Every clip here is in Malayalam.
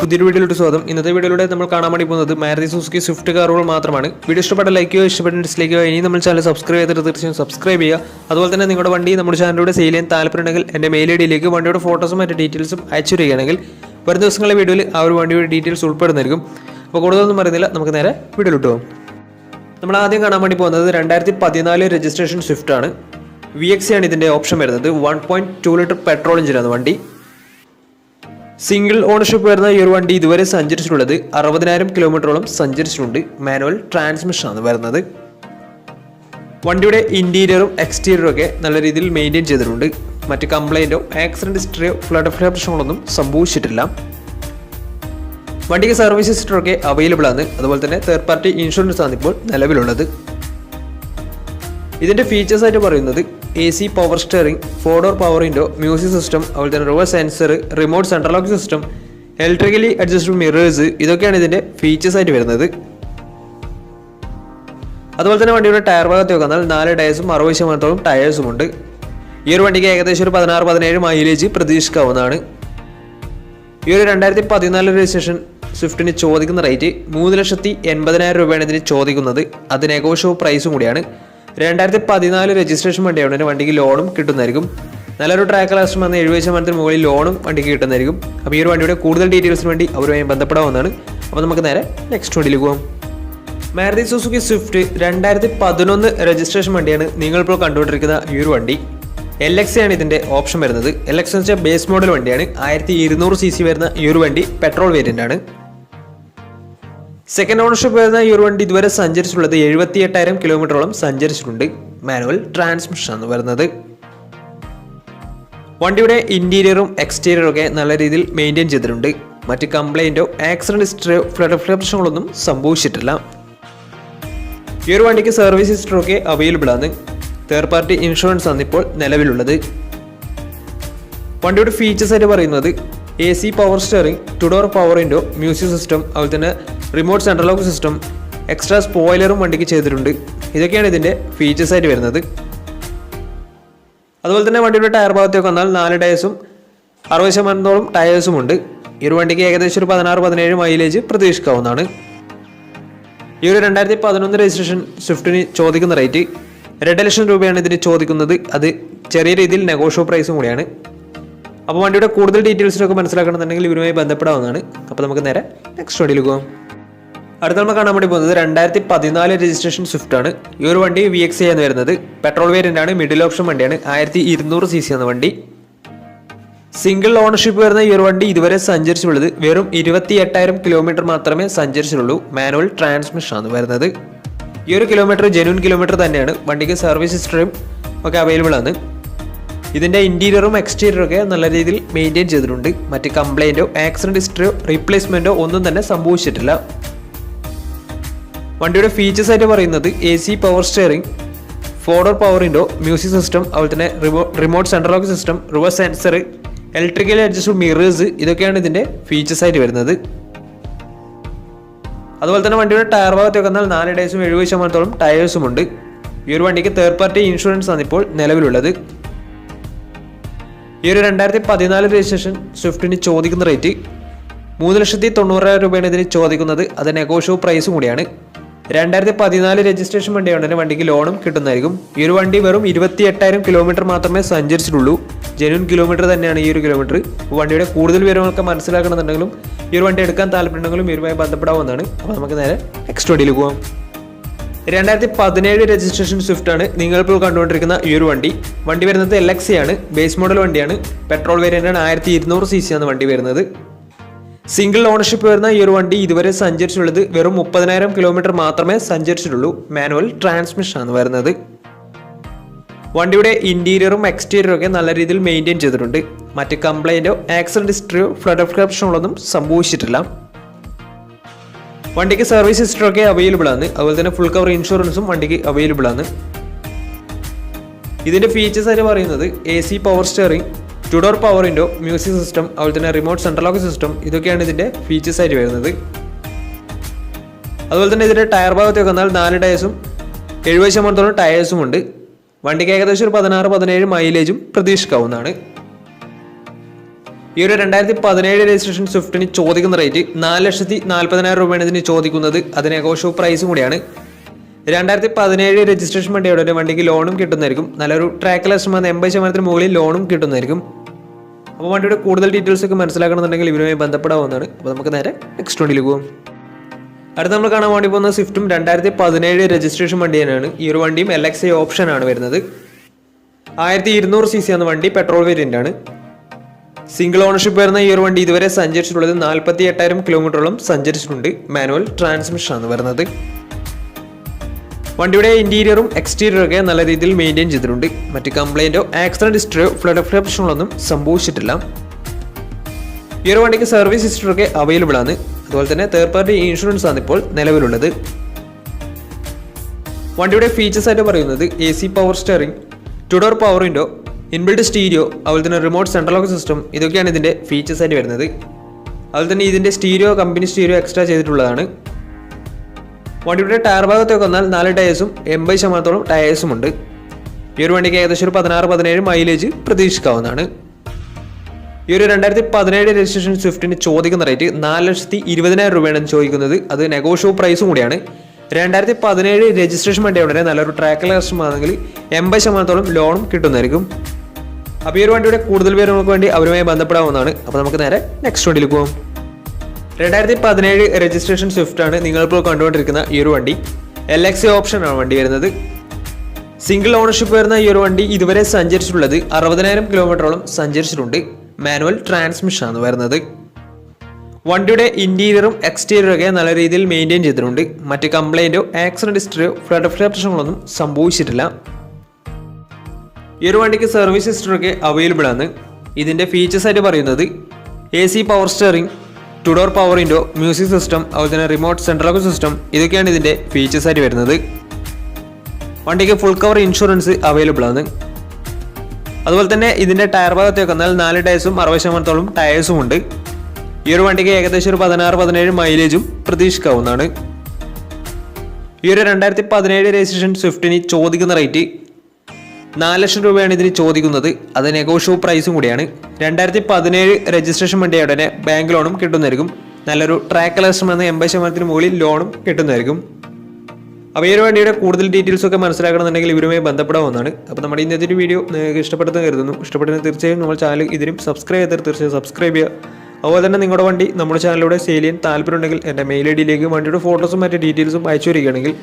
പുതിയൊരു വീഡിയോയിലോട്ട് സ്വാഗതം. ഇന്നത്തെ വീഡിയോയിലൂടെ നമ്മൾ കാണാൻ വേണ്ടി പോകുന്നത് മാരുതി സുസുക്കി സ്വിഫ്റ്റ് കാറുകൾ മാത്രമാണ്. വീഡിയോ ഇഷ്ടപ്പെട്ട ലൈക്ക് ചെയ്യുക, ഇഷ്ടപ്പെട്ട ഡിസ്ലൈക്ക് ചെയ്യുക. ഇനി നമ്മൾ ചാനൽ സബ്സ്ക്രൈബ് ചെയ്തിട്ട് തീർച്ചയായും സബ്സ്ക്രൈബ് ചെയ്യുക. അതുപോലെ തന്നെ നിങ്ങളുടെ വണ്ടി നമ്മുടെ ചാനലിലൂടെ സെയിൽ ചെയ്യാൻ താല്പര്യമുണ്ടെങ്കിൽ എൻ്റെ മെയിൽ ഐഡിയിലേക്ക് വണ്ടിയുടെ ഫോട്ടോസും മറ്റു ഡീറ്റെയിൽസും അയച്ചു തരികയാണെങ്കിൽ വരും ദിവസങ്ങളിലെ വീഡിയോയിൽ ആ ഒരു വണ്ടിയുടെ ഡീറ്റെയിൽസ് ഉൾപ്പെടുന്നതായിരിക്കും. അപ്പോൾ കൂടുതലൊന്നും പറയുന്നില്ല, നമുക്ക് നേരെ വീഡിയോയിലോട്ട് പോകും. നമ്മൾ ആദ്യം കാണാൻ വേണ്ടി പോകുന്നത് 2014 രജിസ്ട്രേഷൻ സ്വിഫ്റ്റ് ആണ്. VXC ആണ് ഇതിൻ്റെ ഓപ്ഷൻ വരുന്നത്. 1.2 ലിറ്റർ പെട്രോൾ എഞ്ചിനാണ് വണ്ടി. സിംഗിൾ ഓണർഷിപ്പ് വരുന്ന ഈ ഒരു വണ്ടി ഇതുവരെ സഞ്ചരിച്ചിട്ടുള്ളത് 60,000 കിലോമീറ്ററോളം സഞ്ചരിച്ചിട്ടുണ്ട്. മാനുവൽ ട്രാൻസ്മിഷൻ ആണ് വരുന്നത്. വണ്ടിയുടെ ഇന്റീരിയറും എക്സ്റ്റീരിയറും ഒക്കെ നല്ല രീതിയിൽ മെയിൻറ്റെയിൻ ചെയ്തിട്ടുണ്ട്. മറ്റ് കംപ്ലൈൻറ്റോ ആക്സിഡന്റ് ഹിസ്റ്ററിയോ ഫ്ലഡ് പ്രശ്നങ്ങളൊന്നും സംഭവിച്ചിട്ടില്ല. വണ്ടിക്ക് സർവീസ് ഹിസ്റ്ററൊക്കെ അവൈലബിൾ ആണ്. അതുപോലെ തന്നെ തേർഡ് പാർട്ടി ഇൻഷുറൻസ് ആണ് ഇപ്പോൾ നിലവിലുള്ളത്. ഇതിൻ്റെ ഫീച്ചേഴ്സ് ആയിട്ട് പറയുന്നത് AC power steering, 4 door power window, music system, അതുപോലെ തന്നെ reverse sensor, remote central lock system, electrically adjustable mirrors, ഇതൊക്കെയാണ് ഇതിൻ്റെ ഫീച്ചേഴ്സ് ആയിട്ട് വരുന്നത്. അതുപോലെ തന്നെ വണ്ടിയുടെ ടയർ ഭാഗത്ത് നോക്കിയാൽ 4 ടയേഴ്സും 60% ടയേഴ്സും ഉണ്ട്. ഈ ഒരു വണ്ടിക്ക് ഏകദേശം ഒരു 16-17 മൈലേജ് പ്രതീക്ഷിക്കാവുന്നതാണ്. ഈ ഒരു 2014 രജിസ്ട്രേഷൻ സ്വിഫ്റ്റിന് ചോദിക്കുന്ന റേറ്റ് 3,80,000 രൂപയാണ് ഇതിന് ചോദിക്കുന്നത്. അത് നെഗോഷ്യബിൾ പ്രൈസും കൂടിയാണ്. 2014 രജിസ്ട്രേഷൻ വണ്ടിയാണ്. വണ്ടിക്ക് ലോണും കിട്ടുന്നതായിരിക്കും. നല്ലൊരു ട്രാക്ക് ലാസ്റ്റ് വന്ന് 70% മുകളിൽ ലോണും വണ്ടിക്ക് കിട്ടുന്നതായിരിക്കും. അപ്പോൾ ഈ ഒരു വണ്ടിയുടെ കൂടുതൽ ഡീറ്റെയിൽസിന് വേണ്ടി അവരുമായി ബന്ധപ്പെടാവുന്നതാണ്. അപ്പോൾ നമുക്ക് നേരെ നെക്സ്റ്റ് വണ്ടിയിലേക്ക് പോകാം. മാരുതി സുസുക്കി സ്വിഫ്റ്റ് 2011 രജിസ്ട്രേഷൻ വണ്ടിയാണ് നിങ്ങളിപ്പോൾ കണ്ടുകൊണ്ടിരിക്കുന്ന ഈ ഒരു വണ്ടി. LXC ആണ് ഇതിൻ്റെ ഓപ്ഷൻ വരുന്നത്. LX എന്ന് വെച്ചാൽ ബേസ് മോഡൽ വണ്ടിയാണ്. 1200 cc വരുന്ന ഈ ഒരു വണ്ടി പെട്രോൾ വേരിയൻ്റ് ആണ്. സെക്കൻഡ് ഓണർഷിപ്പ് വരുന്ന ഈ ഒരു വണ്ടി ഇതുവരെ സഞ്ചരിച്ചിട്ടുള്ളത് 78,000 കിലോമീറ്ററോളം സഞ്ചരിച്ചിട്ടുണ്ട്. മാനുവൽ ട്രാൻസ്മിഷൻ ആണ് വരുന്നത്. വണ്ടിയുടെ ഇന്റീരിയറും എക്സ്റ്റീരിയറും ഒക്കെ നല്ല രീതിയിൽ മെയിൻറ്റെയിൻ ചെയ്തിട്ടുണ്ട്. മറ്റ് കംപ്ലൈൻറ്റോ ആക്സിഡന്റ് ഹിസ്റ്ററിയോ ഫ്ലഡ് പ്രശ്നങ്ങളൊന്നും സംഭവിച്ചിട്ടില്ല. ഈ ഒരു വണ്ടിക്ക് സർവീസ് ഹിസ്റ്ററൊക്കെ അവൈലബിൾ ആണ്. തേർഡ് പാർട്ടി ഇൻഷുറൻസ് ആണ് ഇപ്പോൾ നിലവിലുള്ളത്. വണ്ടിയുടെ ഫീച്ചേഴ്സ് ആയിട്ട് പറയുന്നത് AC power steering, 2 door power window, music system, അതുപോലെ തന്നെ remote central lock system, extra സ്പോയിലറും വണ്ടിക്ക് ചെയ്തിട്ടുണ്ട്. ഇതൊക്കെയാണ് ഇതിൻ്റെ ഫീച്ചേഴ്സ് ആയിട്ട് വരുന്നത്. അതുപോലെ തന്നെ വണ്ടിയുടെ ടയർ ഭാഗത്തേക്ക് വന്നാൽ 4 ടയേഴ്സും 60% ടയേഴ്സും ഉണ്ട്. ഈ ഒരു വണ്ടിക്ക് ഏകദേശം ഒരു 16-17 മൈലേജ് പ്രതീക്ഷിക്കാവുന്നതാണ്. ഈ ഒരു 2011 രജിസ്ട്രേഷൻ സ്വിഫ്റ്റിന് ചോദിക്കുന്ന റേറ്റ് 2 ലക്ഷം രൂപയാണ് ഇതിന് ചോദിക്കുന്നത്. അത് ചെറിയ രീതിയിൽ നെഗോഷ്യബിൾ പ്രൈസും കൂടിയാണ്. അപ്പോൾ വണ്ടിയുടെ കൂടുതൽ ഡീറ്റെയിൽസിനൊക്കെ മനസ്സിലാക്കണമെന്നുണ്ടെങ്കിൽ ഇവരുമായി ബന്ധപ്പെടാവുന്നതാണ്. അപ്പോൾ നമുക്ക് നേരെ നെക്സ്റ്റ് വണ്ടിയിലേക്ക് പോകാം. അടുത്ത നമ്മൾ കാണാൻ വേണ്ടി പോകുന്നത് 2014 രജിസ്ട്രേഷൻ സ്വിഫ്റ്റ് ആണ്. ഈ ഒരു വണ്ടി VXC ആണ് വരുന്നത്. പെട്രോൾ വേരിയൻ്റ് ആണ്. മിഡിൽ ഓപ്ഷൻ വണ്ടിയാണ്. 1200 cc എന്ന വണ്ടി. സിംഗിൾ ഓണർഷിപ്പ് വരുന്ന ഈ ഒരു വണ്ടി ഇതുവരെ സഞ്ചരിച്ചിട്ടുള്ളത് വെറും 28,000 കിലോമീറ്റർ മാത്രമേ സഞ്ചരിച്ചിട്ടുള്ളൂ. മാനുവൽ ട്രാൻസ്മിഷൻ ആണ് വരുന്നത്. ഈ ഒരു കിലോമീറ്റർ ജെന്യൂൻ കിലോമീറ്റർ തന്നെയാണ്. വണ്ടിക്ക് സർവീസ് ഹിസ്റ്ററിയും ഒക്കെ അവൈലബിൾ ആണ്. ഇതിൻ്റെ ഇന്റീരിയറും എക്സ്റ്റീരിയറും ഒക്കെ നല്ല രീതിയിൽ മെയിൻറ്റെയിൻ ചെയ്തിട്ടുണ്ട്. മറ്റ് കംപ്ലൈൻറ്റോ ആക്സിഡന്റ് ഹിസ്റ്ററിയോ റീപ്ലേസ്മെൻറ്റോ ഒന്നും തന്നെ സംഭവിച്ചിട്ടില്ല. വണ്ടിയുടെ ഫീച്ചേഴ്സ് ആയിട്ട് പറയുന്നത് AC power steering, 4 door power window, music system, അതുപോലെ തന്നെ remote central lock system, reverse sensor, electrically adjustable mirrors, ഇതൊക്കെയാണ് ഇതിൻ്റെ ഫീച്ചേഴ്സ് ആയിട്ട് വരുന്നത്. അതുപോലെ തന്നെ വണ്ടിയുടെ ടയർ ഭാഗത്തേക്ക് വന്നാൽ 4 ടയേഴ്സും 70% ടയേഴ്സും ഉണ്ട്. ഈ ഒരു വണ്ടിക്ക് തേർഡ് പാർട്ടി ഇൻഷുറൻസ് ആണ് ഇപ്പോൾ നിലവിലുള്ളത്. ഈ ഒരു 2014 രജിസ്ട്രേഷൻ സ്വിഫ്റ്റിന് ചോദിക്കുന്ന റേറ്റ് 3,90,000 രൂപയാണ് ഇതിന് ചോദിക്കുന്നത്. അത് നെഗോഷ്യബിൾ പ്രൈസും കൂടിയാണ്. 2014 രജിസ്ട്രേഷൻ വണ്ടിയാണ്. വണ്ടിക്ക് ലോണും കിട്ടുന്നതായിരിക്കും. ഈ ഒരു വണ്ടി വെറും 28,000 കിലോമീറ്റർ മാത്രമേ സഞ്ചരിച്ചിട്ടുള്ളൂ. ജെന്യൂൻ കിലോമീറ്റർ തന്നെയാണ് ഈ ഒരു കിലോമീറ്റർ. വണ്ടിയുടെ കൂടുതൽ വിവരങ്ങളൊക്കെ മനസ്സിലാക്കണമെന്നുണ്ടെങ്കിലും ഈ ഒരു വണ്ടി എടുക്കാൻ താല്പര്യമുണ്ടെങ്കിലും ഇവരുമായി ബന്ധപ്പെടാവുന്നതാണ്. അപ്പോൾ നമുക്ക് നേരെ നെക്സ്റ്റ് വണ്ടിയിൽ പോകാം. 2017 രജിസ്ട്രേഷൻ സ്വിഫ്റ്റ് ആണ് നിങ്ങളിപ്പോൾ കണ്ടുകൊണ്ടിരിക്കുന്ന ഈ ഒരു വണ്ടി. വണ്ടി വരുന്നത് LXC ആണ്. ബേസ് മോഡൽ വണ്ടിയാണ്. പെട്രോൾ വേരിയൻ്റ് ആണ്. 1200 cc ആണ് വണ്ടി വരുന്നത്. സിംഗിൾ ഓണർഷിപ്പ് വരുന്ന ഈ ഒരു വണ്ടി ഇതുവരെ സഞ്ചരിച്ചിട്ടുള്ളത് വെറും 30,000 കിലോമീറ്റർ മാത്രമേ സഞ്ചരിച്ചിട്ടുള്ളൂ. മാനുവൽ ട്രാൻസ്മിഷൻ ആണ് വരുന്നത്. വണ്ടിയുടെ ഇന്റീരിയറും എക്സ്റ്റീരിയറും ഒക്കെ നല്ല രീതിയിൽ മെയിൻറ്റെയിൻ ചെയ്തിട്ടുണ്ട്. മറ്റ് കംപ്ലൈൻറ്റോ ആക്സിഡന്റ് ഹിസ്റ്ററിയോ ഫ്ലഡ് പ്രശ്നങ്ങളൊന്നും സംഭവിച്ചിട്ടില്ല. വണ്ടിക്ക് സർവീസ് ഹിസ്റ്ററൊക്കെ അവൈലബിൾ ആണ്. അതുപോലെ തന്നെ ഫുൾ കവർ ഇൻഷുറൻസും വണ്ടിക്ക് അവൈലബിൾ ആണ്. ഇതിൻ്റെ ഫീച്ചേഴ്സ് ആയിട്ട് പറയുന്നത് AC power steering, 2 door power window, music system, അതുപോലെ തന്നെ റിമോട്ട് സെൻട്രൽ ലോക്ക് സിസ്റ്റം, ഇതൊക്കെയാണ് ഇതിൻ്റെ ഫീച്ചേഴ്സ് ആയിട്ട് വരുന്നത്. അതുപോലെ തന്നെ ഇതിൻ്റെ ടയർ ഭാഗത്തേക്ക് വന്നാൽ 4 ടയേഴ്സും 70% ടയേഴ്സും ഉണ്ട്. വണ്ടിക്ക് ഏകദേശം ഒരു 16-17 മൈലേജും പ്രതീക്ഷിക്കാവുന്നതാണ്. ഈ ഒരു 2017 രജിസ്ട്രേഷൻ സ്വിഫ്റ്റിന് ചോദിക്കുന്ന റേറ്റ് 4,40,000 രൂപയാണ് ഇതിന് ചോദിക്കുന്നത്. അതിന് നെഗോഷ്യബിൾ പ്രൈസും കൂടിയാണ്. 2017 രജിസ്ട്രേഷൻ വണ്ടിയുടെ വണ്ടിക്ക് ലോണും കിട്ടുന്നതായിരിക്കും. നല്ലൊരു ട്രാക്ക്ലെസ് 80% മുകളിൽ ലോണും കിട്ടുന്നതായിരിക്കും. അപ്പോൾ വണ്ടിയുടെ കൂടുതൽ ഡീറ്റെയിൽസ് ഒക്കെ മനസ്സിലാക്കണമെന്നുണ്ടെങ്കിൽ ഇവരുമായി ബന്ധപ്പെടാവുന്നതാണ്. അപ്പോൾ നമുക്ക് നേരെ നെക്സ്റ്റ് വണ്ടിയിൽ പോകും. അടുത്ത നമ്മൾ കാണാൻ വേണ്ടി പോകുന്ന സ്വിഫ്റ്റും 2017 രജിസ്ട്രേഷൻ വണ്ടി തന്നെയാണ്. ഈ ഒരു വണ്ടിയും LXI ഓപ്ഷനാണ് വരുന്നത്. 1200 cc എന്ന വണ്ടി പെട്രോൾ വേരിയൻ്റ് ആണ്. സിംഗിൾ ഓണർഷിപ്പ് വരുന്ന ഈ ഒരു വണ്ടി ഇതുവരെ സഞ്ചരിച്ചിട്ടുള്ളത് 48,000 കിലോമീറ്ററോളം സഞ്ചരിച്ചിട്ടുണ്ട്. മാനുവൽ ട്രാൻസ്മിഷൻ ആണ് വരുന്നത്. വണ്ടിയുടെ ഇന്റീരിയറും എക്സ്റ്റീരിയറും ഒക്കെ നല്ല രീതിയിൽ മെയിൻറ്റെയിൻ ചെയ്തിട്ടുണ്ട്. മറ്റ് കംപ്ലൈൻറ്റോ ആക്സിഡന്റ് ഹിസ്റ്ററിയോ ഫ്ലഡ് പ്രശ്നങ്ങളൊന്നും സംഭവിച്ചിട്ടില്ല. ഈ ഒരു വണ്ടിക്ക് സർവീസ് ഹിസ്റ്ററൊക്കെ അവൈലബിൾ ആണ്. അതുപോലെ തന്നെ തേർഡ് പാർട്ടി ഇൻഷുറൻസ് ആണ് ഇപ്പോൾ നിലവിലുള്ളത്. വണ്ടിയുടെ ഫീച്ചേഴ്സ് ആയിട്ട് പറയുന്നത് AC power steering, 2-door power window, inbuilt stereo, അതുപോലെ തന്നെ റിമോട്ട് സെൻട്രൽ ലോക്ക് സിസ്റ്റം, ഇതൊക്കെയാണ് ഇതിന്റെ ഫീച്ചേഴ്സ് ആയിട്ട് വരുന്നത്. അതുപോലെ തന്നെ ഇതിന്റെ സ്റ്റീരിയോ കമ്പനി സ്റ്റീരിയോ എക്സ്ട്രാ ചെയ്തിട്ടുള്ളതാണ്. വണ്ടിയുടെ ടയർ ഭാഗത്തൊക്കെ വന്നാൽ 4 ടയേഴ്സും 80% ടയേഴ്സും ഉണ്ട്. ഈ ഒരു വണ്ടിക്ക് ഏകദേശം ഒരു 16-17 മൈലേജ് പ്രതീക്ഷിക്കാവുന്നതാണ്. ഈ ഒരു 2017 രജിസ്ട്രേഷൻ സ്വിഫ്റ്റിന് ചോദിക്കുന്ന റേറ്റ് 4,20,000 രൂപയാണ് ചോദിക്കുന്നത്. അത് നെഗോഷ്യബിൾ പ്രൈസും കൂടിയാണ്. 2017 രജിസ്ട്രേഷൻ വണ്ടിയുടെ നല്ലൊരു ട്രാക്ക്ലെസ് ആണെങ്കിൽ 80% ലോണും കിട്ടുന്നതായിരിക്കും. അപ്പോൾ ഈ ഒരു വണ്ടിയുടെ കൂടുതൽ വിവരങ്ങൾക്ക് വേണ്ടി അവരുമായി ബന്ധപ്പെടാവുന്നതാണ്. അപ്പോൾ നമുക്ക് നേരെ നെക്സ്റ്റ് വണ്ടിയിൽ പോകും. 2017 രജിസ്ട്രേഷൻ സ്വിഫ്റ്റ് ആണ് നിങ്ങളിപ്പോൾ കണ്ടുകൊണ്ടിരിക്കുന്ന ഈ ഒരു വണ്ടി. LXI ഓപ്ഷനാണ് വണ്ടി വരുന്നത്. സിംഗിൾ ഓണർഷിപ്പ് വരുന്ന ഈ ഒരു വണ്ടി ഇതുവരെ സഞ്ചരിച്ചിട്ടുള്ളത് 60,000 കിലോമീറ്ററോളം സഞ്ചരിച്ചിട്ടുണ്ട്. മാനുവൽ ട്രാൻസ്മിഷൻ ആണ് വരുന്നത്. വണ്ടിയുടെ ഇന്റീരിയറും എക്സ്റ്റീരിയറും ഒക്കെ നല്ല രീതിയിൽ മെയിൻറ്റെയിൻ ചെയ്തിട്ടുണ്ട്. മറ്റ് കംപ്ലൈൻറ്റോ ആക്സിഡന്റ് ഹിസ്റ്ററിയോ ഫ്ലഡ് പ്രശ്നങ്ങളൊന്നും സംഭവിച്ചിട്ടില്ല. ഈ ഒരു വണ്ടിക്ക് സർവീസ് ഹിസ്റ്ററൊക്കെ അവൈലബിൾ ആണ്. ഇതിന്റെ ഫീച്ചേഴ്സ് ആയിട്ട് പറയുന്നത് AC power steering, 2-door power window, music system, അതുപോലെ തന്നെ റിമോട്ട് സെൻട്രൽ ലോക്ക് സിസ്റ്റം, ഇതൊക്കെയാണ് ഇതിന്റെ ഫീച്ചേഴ്സ് ആയിട്ട് വരുന്നത്. വണ്ടിക്ക് ഫുൾ കവർ ഇൻഷുറൻസ് അവൈലബിൾ ആണ്. അതുപോലെ തന്നെ ഇതിന്റെ ടയർ ഭാഗത്തേക്ക് വന്നാൽ 4 ടയേഴ്സും 60% ടയേഴ്സും ഉണ്ട്. ഈ ഒരു വണ്ടിക്ക് ഏകദേശം ഒരു 16-17 മൈലേജും പ്രതീക്ഷിക്കാവുന്നതാണ്. ഈ ഒരു 2017 രജിസ്ട്രേഷൻ സ്വിഫ്റ്റിന് ചോദിക്കുന്ന റേറ്റ് 4 ലക്ഷം രൂപയാണ് ഇതിന് ചോദിക്കുന്നത്. അത് നെഗോഷ്യബിൾ പ്രൈസും കൂടിയാണ്. 2017 രജിസ്ട്രേഷൻ വണ്ടിയുടെ ബാങ്ക് ലോണും കിട്ടുന്നതായിരിക്കും. നല്ലൊരു ട്രാക്ക്ലെസ് 80% മുകളിൽ ലോണും കിട്ടുന്നതായിരിക്കും. അപ്പോൾ ഈ ഒരു വണ്ടിയുടെ കൂടുതൽ ഡീറ്റെയിൽസ് ഒക്കെ മനസ്സിലാക്കണമെന്നുണ്ടെങ്കിൽ ഇവരുമായി ബന്ധപ്പെടാവുന്നതാണ്. അപ്പോൾ നമ്മുടെ ഇന്നത്തെ ഒരു വീഡിയോ നിങ്ങൾക്ക് ഇഷ്ടപ്പെട്ടെന്ന് കരുതുന്നു. ഇഷ്ടപ്പെട്ടെന്ന് തീർച്ചയായും നമ്മൾ ചാനൽ ഇതിനും സബ്സ്ക്രൈബ് ചെയ്താൽ തീർച്ചയായും സബ്സ്ക്രൈബ് ചെയ്യുക. അതുപോലെ തന്നെ നിങ്ങളുടെ വണ്ടി നമ്മുടെ ചാനലിലൂടെ സെയിൽ ചെയ്യാൻ താല്പര്യമുണ്ടെങ്കിൽ എൻ്റെ മെയിൽ ഐഡിയിലേക്ക് വണ്ടിയുടെ ഫോട്ടോസും മറ്റു ഡീറ്റെയിൽസും അയച്ചു വരികയാണെങ്കിൽ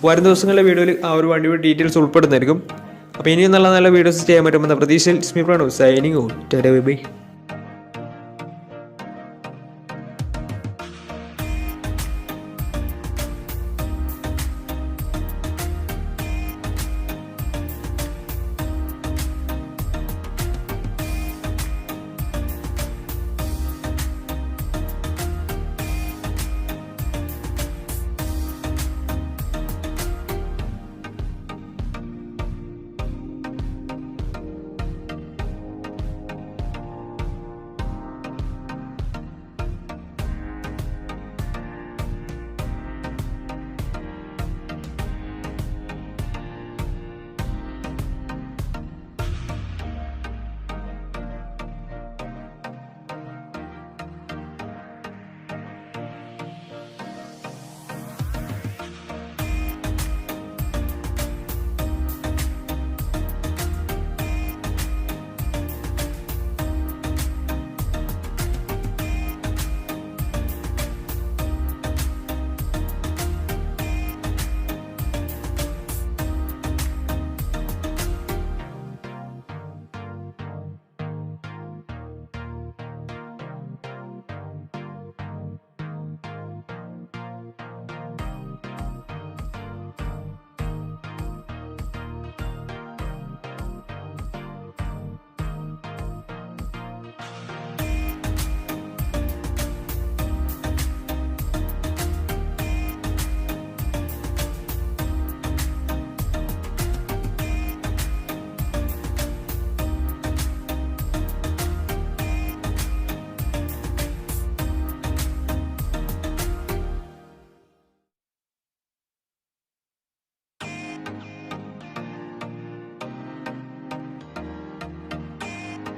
വരും ദിവസങ്ങളിലെ വീഡിയോയിൽ ആ ഒരു വണ്ടിയുടെ ഡീറ്റെയിൽസ് ഉൾപ്പെടുന്നതായിരിക്കും. അപ്പോൾ ഇനിയും നല്ല നല്ല വീഡിയോസ് ചെയ്യാൻ പറ്റുമെന്ന പ്രതീക്ഷയിൽ സ്മി Pranav signing on. Tata bye by.